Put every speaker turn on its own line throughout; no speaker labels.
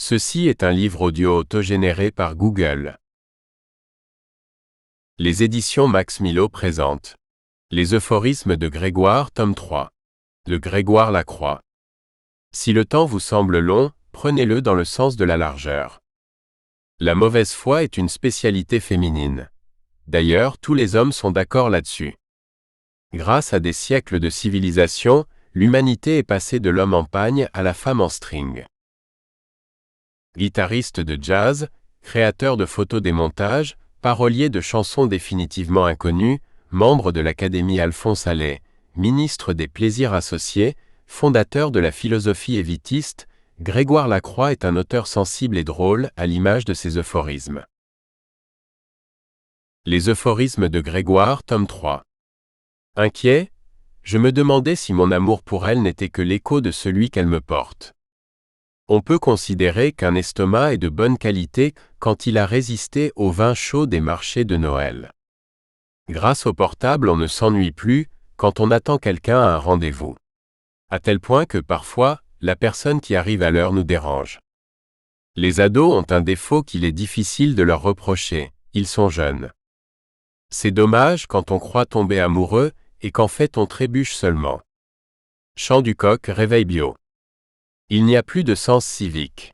Ceci est un livre audio autogénéré par Google. Les éditions Max Milo présentent Les euphorismes de Grégoire, tome 3. De Grégoire Lacroix. Si le temps vous semble long, prenez-le dans le sens de la largeur. La mauvaise foi est une spécialité féminine. D'ailleurs, tous les hommes sont d'accord là-dessus. Grâce à des siècles de civilisation, l'humanité est passée de l'homme en pagne à la femme en string. Guitariste de jazz, créateur de photodémontages, parolier de chansons définitivement inconnues, membre de l'Académie Alphonse Allais, ministre des plaisirs associés, fondateur de la philosophie évitiste, Grégoire Lacroix est un auteur sensible et drôle à l'image de ses euphorismes. Les euphorismes de Grégoire, tome 3. Inquiet, je me demandais si mon amour pour elle n'était que l'écho de celui qu'elle me porte. On peut considérer qu'un estomac est de bonne qualité quand il a résisté au vin chaud des marchés de Noël. Grâce au portable, on ne s'ennuie plus quand on attend quelqu'un à un rendez-vous. À tel point que parfois, la personne qui arrive à l'heure nous dérange. Les ados ont un défaut qu'il est difficile de leur reprocher, ils sont jeunes. C'est dommage quand on croit tomber amoureux et qu'en fait on trébuche seulement. Chant du coq, réveil bio. Il n'y a plus de sens civique.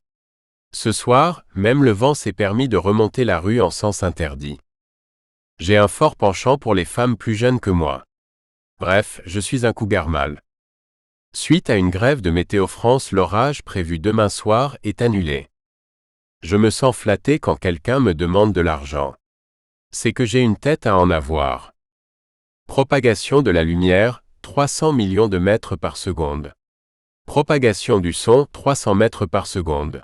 Ce soir, même le vent s'est permis de remonter la rue en sens interdit. J'ai un fort penchant pour les femmes plus jeunes que moi. Bref, je suis un cougar mâle. Suite à une grève de Météo France, l'orage prévu demain soir est annulé. Je me sens flatté quand quelqu'un me demande de l'argent. C'est que j'ai une tête à en avoir. Propagation de la lumière, 300 millions de mètres par seconde. Propagation du son, 300 mètres par seconde.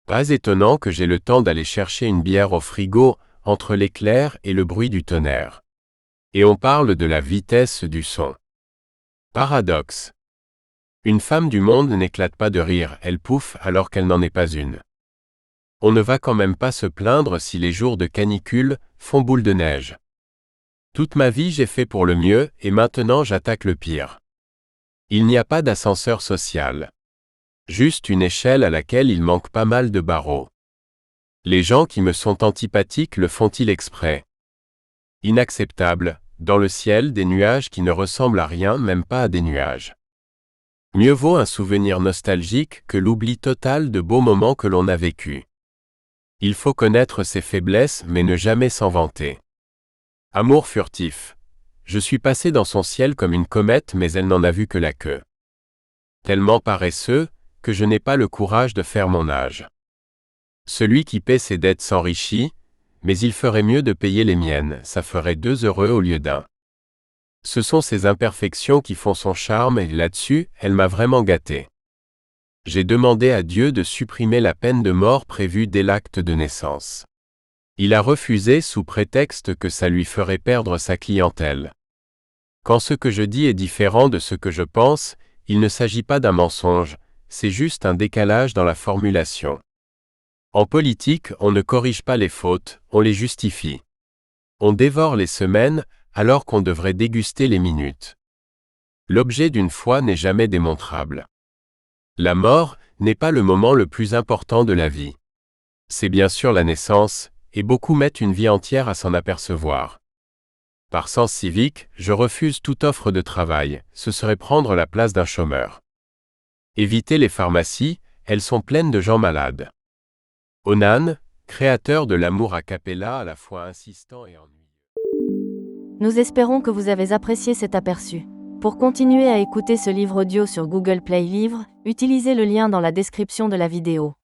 Pas étonnant que j'ai le temps d'aller chercher une bière au frigo, entre l'éclair et le bruit du tonnerre. Et on parle de la vitesse du son. Paradoxe. Une femme du monde n'éclate pas de rire, elle pouffe alors qu'elle n'en est pas une. On ne va quand même pas se plaindre si les jours de canicule font boule de neige. Toute ma vie j'ai fait pour le mieux et maintenant j'attaque le pire. Il n'y a pas d'ascenseur social. Juste une échelle à laquelle il manque pas mal de barreaux. Les gens qui me sont antipathiques le font-ils exprès? Inacceptable, dans le ciel des nuages qui ne ressemblent à rien, même pas à des nuages. Mieux vaut un souvenir nostalgique que l'oubli total de beaux moments que l'on a vécus. Il faut connaître ses faiblesses mais ne jamais s'en vanter. Amour furtif. Je suis passé dans son ciel comme une comète mais elle n'en a vu que la queue. Tellement paresseux, que je n'ai pas le courage de faire mon âge. Celui qui paie ses dettes s'enrichit, mais il ferait mieux de payer les miennes, ça ferait 2 heureux au lieu d'un. Ce sont ces imperfections qui font son charme et là-dessus, elle m'a vraiment gâté. J'ai demandé à Dieu de supprimer la peine de mort prévue dès l'acte de naissance. Il a refusé sous prétexte que ça lui ferait perdre sa clientèle. Quand ce que je dis est différent de ce que je pense, il ne s'agit pas d'un mensonge, c'est juste un décalage dans la formulation. En politique, on ne corrige pas les fautes, on les justifie. On dévore les semaines, alors qu'on devrait déguster les minutes. L'objet d'une foi n'est jamais démontrable. La mort n'est pas le moment le plus important de la vie. C'est bien sûr la naissance, et beaucoup mettent une vie entière à s'en apercevoir. Par sens civique, je refuse toute offre de travail, ce serait prendre la place d'un chômeur. Évitez les pharmacies, elles sont pleines de gens malades. Onan, créateur de l'amour a cappella à la fois insistant et ennuyeux.
Nous espérons que vous avez apprécié cet aperçu. Pour continuer à écouter ce livre audio sur Google Play Livres, utilisez le lien dans la description de la vidéo.